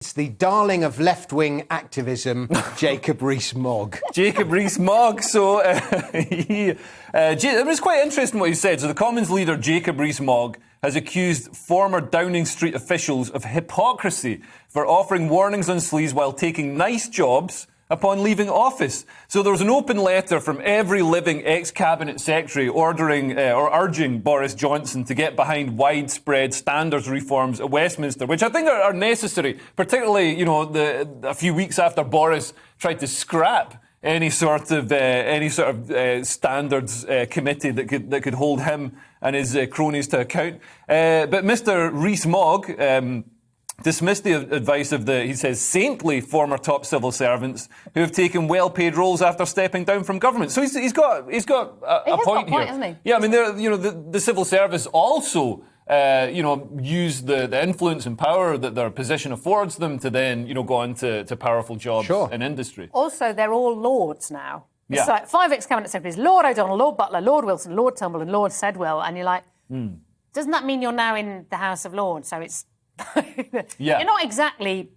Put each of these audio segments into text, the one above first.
It's the darling of left-wing activism, Jacob Rees-Mogg. Jacob Rees-Mogg. So it was quite interesting what he said. So the Commons leader, Jacob Rees-Mogg, has accused former Downing Street officials of hypocrisy for offering warnings on sleaze while taking nice jobs upon leaving office. So there was an open letter from every living ex-cabinet secretary ordering or urging Boris Johnson to get behind widespread standards reforms at Westminster, which I think are necessary, particularly, a few weeks after Boris tried to scrap any sort of standards committee that could hold him and his cronies to account. But Mr. Rees-Mogg dismissed the advice of he says, saintly former top civil servants who have taken well-paid roles after stepping down from government. So he's got a point here, hasn't he? Yeah, I mean, the civil service also, use the influence and power that their position affords them to then, go on to powerful jobs in industry. Also, they're all lords now. Yeah. It's like 5 ex-cabinet secretaries: Lord O'Donnell, Lord Butler, Lord Wilson, Lord Turnbull, and Lord Sedwell. And you're like, doesn't that mean you're now in the House of Lords? So it's You're not exactly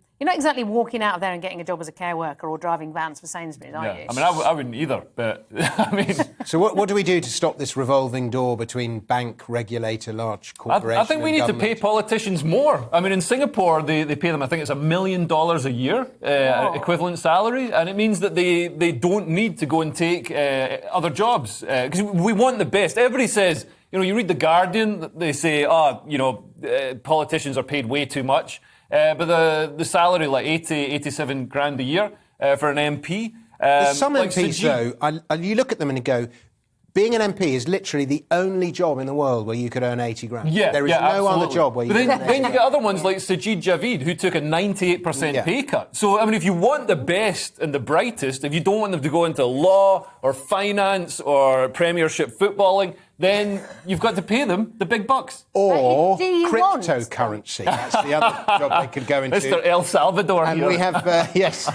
walking out of there and getting a job as a care worker or driving vans for Sainsbury's, are you? I mean, I wouldn't either, but I mean... So what do we do to stop this revolving door between bank, regulator, large corporation I think we need to pay politicians more. I mean, in Singapore, they pay them, I think it's $1 million a year, equivalent salary, and it means that they don't need to go and take other jobs. Because we want the best. Everybody says... you read The Guardian, they say, politicians are paid way too much. But the salary, like 87 grand a year for an MP. There's some MPs, though, you look at them and you go, being an MP is literally the only job in the world where you could earn 80 grand. There is no absolutely. other job where you can earn 80 then you get other ones like Sajid Javid, who took a 98% pay cut. So, I mean, if you want the best and the brightest, if you don't want them to go into law or finance or Premiership footballing, then you've got to pay them the big bucks. Or cryptocurrency. That's the other job they could go into. Mr. El Salvador and here. we have, yes...